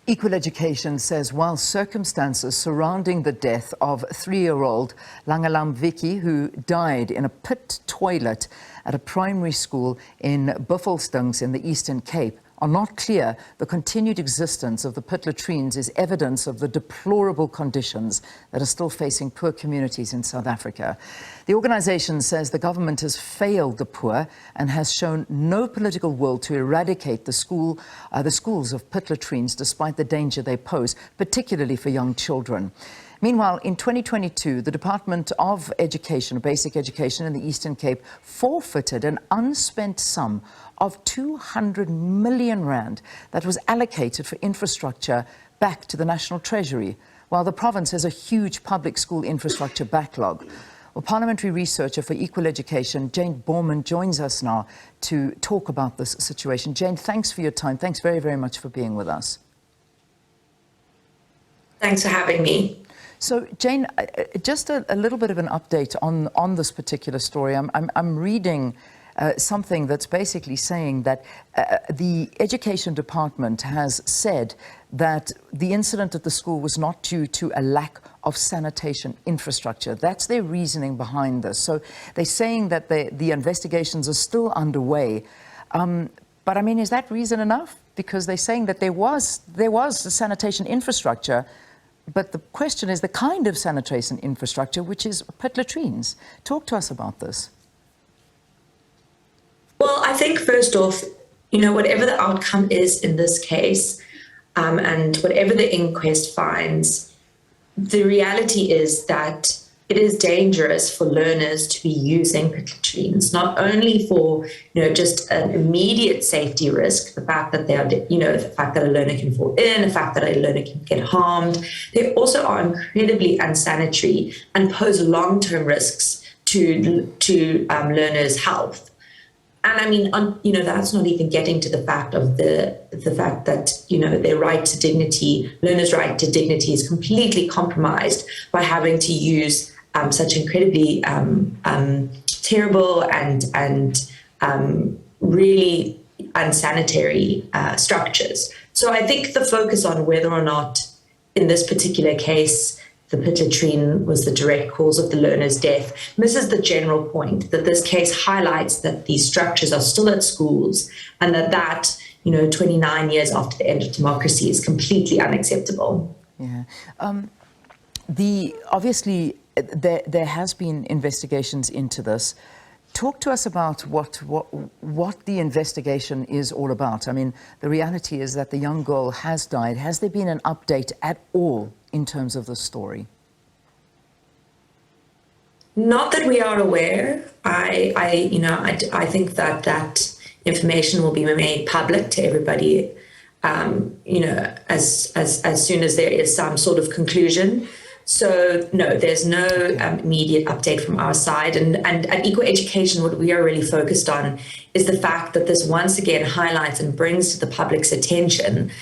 Equal Education says while circumstances surrounding the death of 3-year-old Langalam Viki, who died in a pit toilet at a primary school in Buffelsdings in the Eastern Cape, are not clear, the continued existence of the pit latrines is evidence of the deplorable conditions that are still facing poor communities in South Africa. The organisation says the government has failed the poor and has shown no political will to eradicate the schools of pit latrines despite the danger they pose, particularly for young children. Meanwhile, in 2022, the Department of Education, Basic Education in the Eastern Cape, forfeited an unspent sum of 200 million rand that was allocated for infrastructure back to the National Treasury, while the province has a huge public school infrastructure backlog. Well, Parliamentary researcher for Equal Education, Jane Borman, joins us now to talk about this situation. Jane, thanks for your time. Thanks very, very much for being with us. Thanks for having me. So, Jane, just a little bit of an update on this particular story. I'm reading something that's basically saying that the Education Department has said that the incident at the school was not due to a lack of sanitation infrastructure. That's their reasoning behind this. So they're saying that the investigations are still underway. But I mean, is that reason enough? Because they're saying that there was a sanitation infrastructure, but the question is the kind of sanitation infrastructure, which is pit latrines. Talk to us about this. Well, I think first off, whatever the outcome is in this case, and whatever the inquest finds, the reality is that it is dangerous for learners to be using pit latrines, not only for, just an immediate safety risk, the fact that they are, the fact that a learner can fall in, the fact that a learner can get harmed. They also are incredibly unsanitary and pose long-term risks to learners' health. And I mean, that's not even getting to the fact of the fact that, their right to dignity, learners' right to dignity is completely compromised by having to use such incredibly terrible and really unsanitary structures. So I think the focus on whether or not in this particular case the pit latrine was the direct cause of the learner's death misses the general point that this case highlights that these structures are still at schools and that 29 years after the end of democracy is completely unacceptable. Yeah. Obviously there has been investigations into this. Talk to us about what the investigation is all about. I mean, the reality is that the young girl has died. Has there been an update at all in terms of the story? Not that we are aware. I think that information will be made public to everybody, as soon as there is some sort of conclusion. So no, there's no immediate update from our side. And at Equal Education, what we are really focused on is the fact that this once again highlights and brings to the public's attention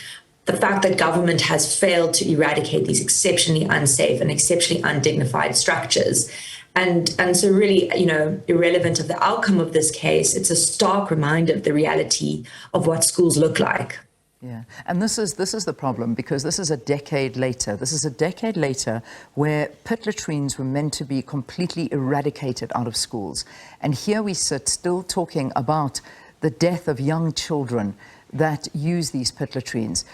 the fact that government has failed to eradicate these exceptionally unsafe and exceptionally undignified structures. And so really, irrelevant of the outcome of this case, it's a stark reminder of the reality of what schools look like. Yeah, and this is the problem, because this is a decade later. This is a decade later where pit latrines were meant to be completely eradicated out of schools. And here we sit still talking about the death of young children that use these pit latrines.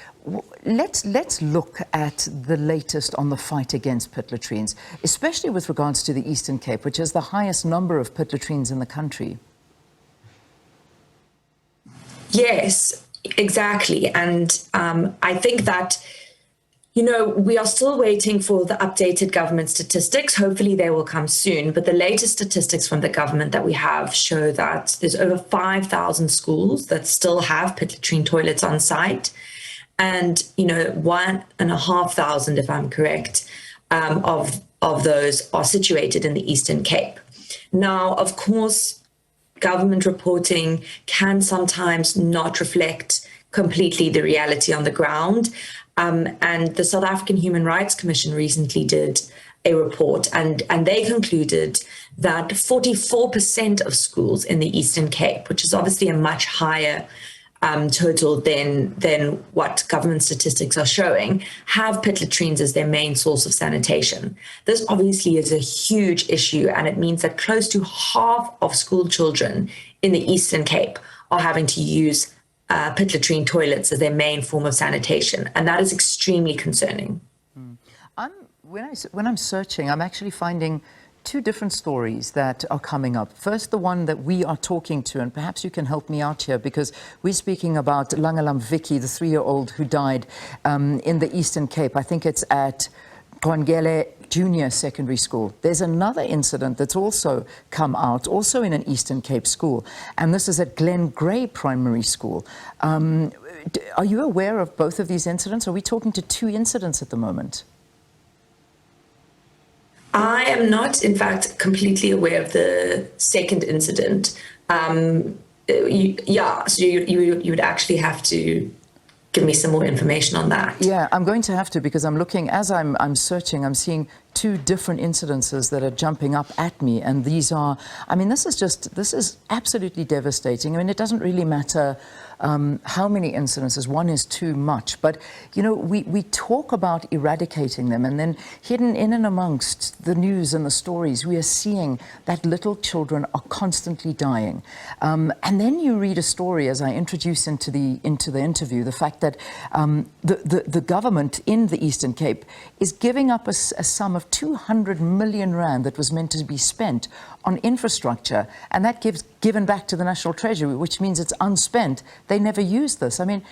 Let's look at the latest on the fight against pit latrines, especially with regards to the Eastern Cape, which has the highest number of pit latrines in the country. Yes. Exactly. And I think that, we are still waiting for the updated government statistics. Hopefully they will come soon. But the latest statistics from the government that we have show that there's over 5,000 schools that still have pit latrine toilets on site. And, 1,500, if I'm correct, of those are situated in the Eastern Cape. Now, of course, government reporting can sometimes not reflect completely the reality on the ground. And the South African Human Rights Commission recently did a report, and they concluded that 44% of schools in the Eastern Cape, which is obviously a much higher total than what government statistics are showing, have pit latrines as their main source of sanitation. This obviously is a huge issue, and it means that close to half of school children in the Eastern Cape are having to use pit latrine toilets as their main form of sanitation, and that is extremely concerning. When I'm searching, I'm actually finding two different stories that are coming up. First, the one that we are talking to, and perhaps you can help me out here, because we're speaking about Langalam Viki, the 3-year-old who died in the Eastern Cape. I think it's at Mcwangele Junior Secondary School. There's another incident that's also come out, also in an Eastern Cape school, and this is at Glen Grey Primary School. Are you aware of both of these incidents? Are we talking to two incidents at the moment? I am not, in fact, completely aware of the second incident. So you would actually have to give me some more information on that. Yeah, I'm going to have to, because I'm looking, as I'm searching, I'm seeing two different incidences that are jumping up at me, and these are, I mean, this is absolutely devastating. I mean, it doesn't really matter how many incidences, one is too much, but you know, we talk about eradicating them, and then hidden in and amongst the news and the stories, we are seeing that little children are constantly dying. And then you read a story, as I introduce into the interview, the fact that the government in the Eastern Cape is giving up a sum of 200 million rand that was meant to be spent on infrastructure, and that given back to the National Treasury, which means it's unspent. They never use this. I mean,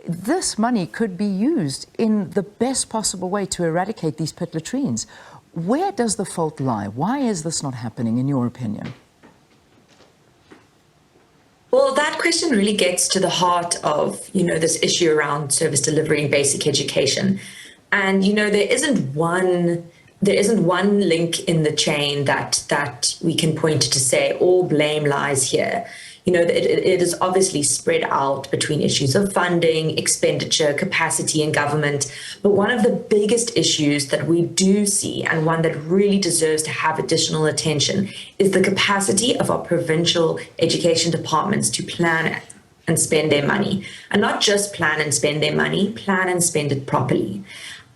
this money could be used in the best possible way to eradicate these pit latrines. Where does the fault lie? Why is this not happening, in your opinion? Well, that question really gets to the heart of, you know, this issue around service delivery and basic education. And, you know, there isn't one link in the chain that we can point to say all blame lies here. You know, it is obviously spread out between issues of funding, expenditure, capacity, and government. But one of the biggest issues that we do see, and one that really deserves to have additional attention, is the capacity of our provincial education departments to plan and spend their money. And not just plan and spend their money, plan and spend it properly.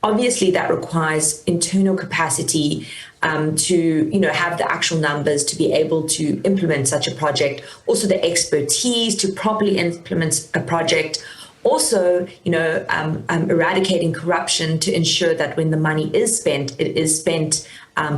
Obviously, that requires internal capacity to, you know, have the actual numbers to be able to implement such a project. Also, the expertise to properly implement a project. Also, you know, eradicating corruption to ensure that when the money is spent, it is spent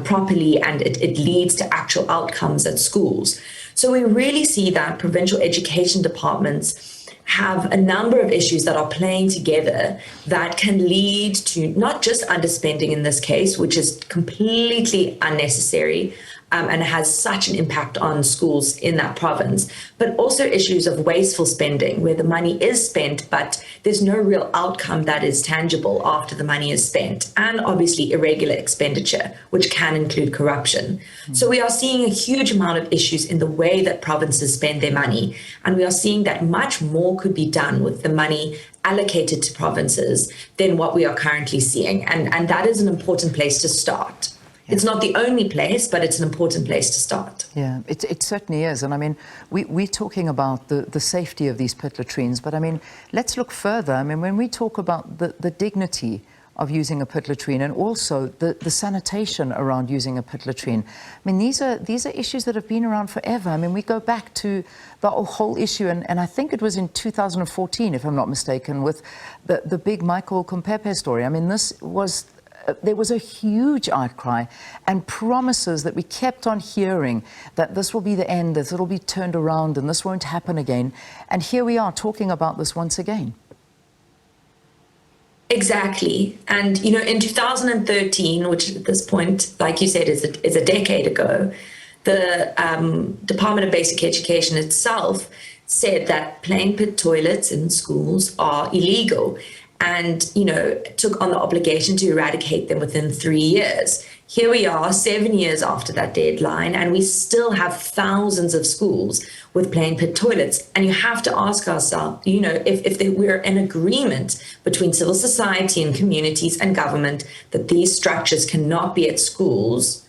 properly and it leads to actual outcomes at schools. So we really see that provincial education departments have a number of issues that are playing together that can lead to not just underspending in this case, which is completely unnecessary and has such an impact on schools in that province, but also issues of wasteful spending where the money is spent, but there's no real outcome that is tangible after the money is spent, and obviously irregular expenditure, which can include corruption. So we are seeing a huge amount of issues in the way that provinces spend their money, and we are seeing that much more could be done with the money allocated to provinces than what we are currently seeing, and that is an important place to start. Yeah. It's not the only place, but it's an important place to start. Yeah, it certainly is. And I mean, we're talking about the safety of these pit latrines, but I mean, let's look further. I mean, when we talk about the dignity of using a pit latrine and also the sanitation around using a pit latrine, I mean, these are issues that have been around forever. I mean, we go back to the whole issue, and I think it was in 2014, if I'm not mistaken, with the big Michael Kumpepe story. I mean, there was a huge outcry and promises that we kept on hearing that this will be the end, that it'll be turned around and this won't happen again. And here we are talking about this once again. Exactly. And, you know, in 2013, which at this point, like you said, is a decade ago, the Department of Basic Education itself said that plain pit toilets in schools are illegal, and, you know, took on the obligation to eradicate them within 3 years. Here we are 7 years after that deadline, and we still have thousands of schools with plain pit toilets. And you have to ask ourselves, you know, if we're in agreement between civil society and communities and government that these structures cannot be at schools,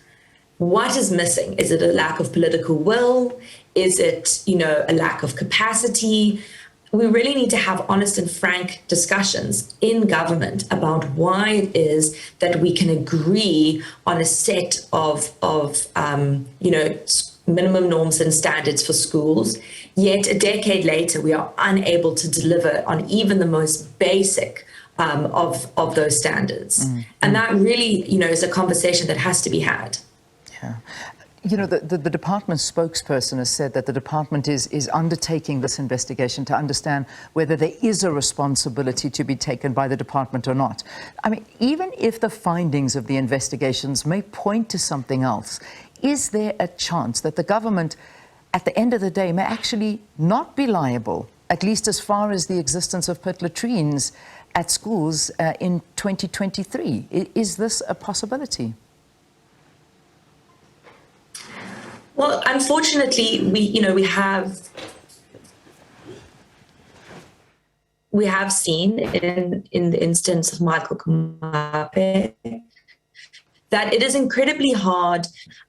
what is missing? Is it a lack of political will? Is it, you know, a lack of capacity? we really need to have honest and frank discussions in government about why it is that we can agree on a set of minimum norms and standards for schools, yet a decade later we are unable to deliver on even the most basic of those standards. And that really, is a conversation that has to be had. Yeah. The department's spokesperson has said that the department is undertaking this investigation to understand whether there is a responsibility to be taken by the department or not. I mean, even if the findings of the investigations may point to something else, is there a chance that the government, at the end of the day, may actually not be liable, at least as far as the existence of pit latrines at schools in 2023? Is this a possibility? Well, unfortunately, we have seen in the instance of Michael Kumape that it is incredibly hard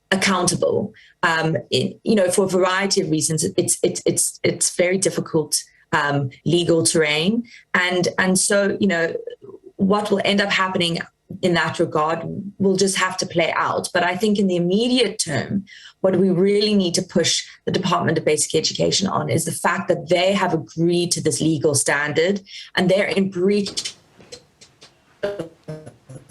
accountable. For a variety of reasons, it's very difficult legal terrain, and so what will end up happening in that regard will just have to play out. But I think in the immediate term, what we really need to push the Department of Basic Education on is the fact that they have agreed to this legal standard and they're in breach of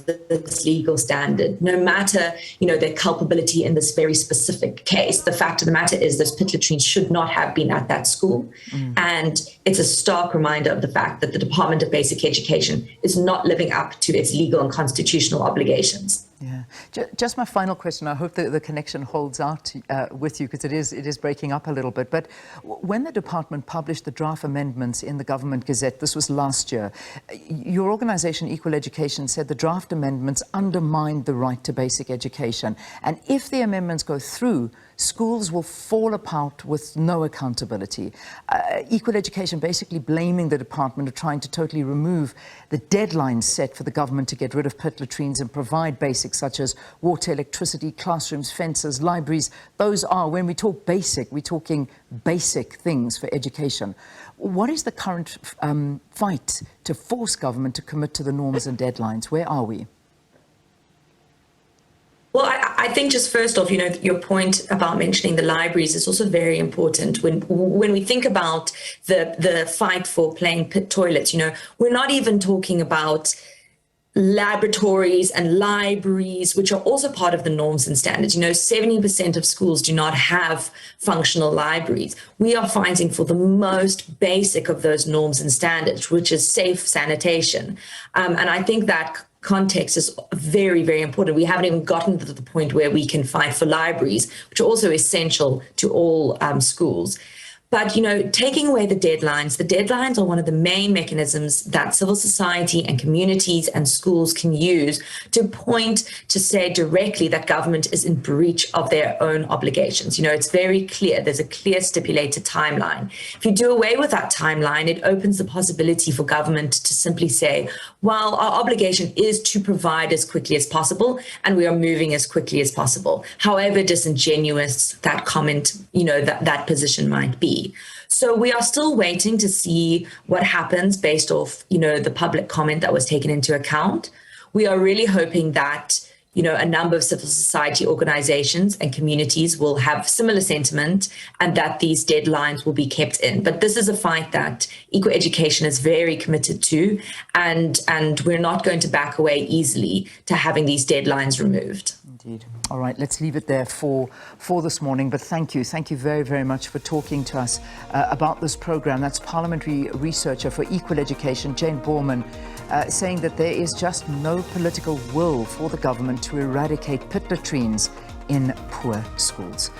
this legal standard, no matter, their culpability in this very specific case. The fact of the matter is those pit latrines should not have been at that school. And it's a stark reminder of the fact that the Department of Basic Education is not living up to its legal and constitutional obligations. Yeah. Just my final question. I hope that the connection holds out with you, because it is breaking up a little bit. But when the department published the draft amendments in the Government Gazette, this was last year, your organisation, Equal Education, said the draft amendments undermined the right to basic education. And if the amendments go through, schools will fall apart with no accountability. Equal Education basically blaming the department of trying to totally remove the deadlines set for the government to get rid of pit latrines and provide basics such as water, electricity, classrooms, fences, libraries. Those are, when we talk basic, we're talking basic things for education. What is the current fight to force government to commit to the norms and deadlines? Where are we? Well, I think just first off, your point about mentioning the libraries is also very important. When we think about the fight for plain pit toilets, we're not even talking about laboratories and libraries, which are also part of the norms and standards. 70% of schools do not have functional libraries. We are fighting for the most basic of those norms and standards, which is safe sanitation. And I think that context is very, very important. We haven't even gotten to the point where we can fight for libraries, which are also essential to all schools. But, taking away the deadlines are one of the main mechanisms that civil society and communities and schools can use to point to say directly that government is in breach of their own obligations. It's very clear. There's a clear stipulated timeline. If you do away with that timeline, it opens the possibility for government to simply say, well, our obligation is to provide as quickly as possible, and we are moving as quickly as possible. However disingenuous that comment, that position might be. So we are still waiting to see what happens based off, the public comment that was taken into account. We are really hoping that, a number of civil society organizations and communities will have similar sentiment and that these deadlines will be kept in. But this is a fight that Equal Education is very committed to, and we're not going to back away easily to having these deadlines removed. Indeed. All right, let's leave it there for this morning. But thank you very, very much for talking to us about this program. That's parliamentary researcher for Equal Education, Jane Borman, saying that there is just no political will for the government to eradicate pit latrines in poor schools.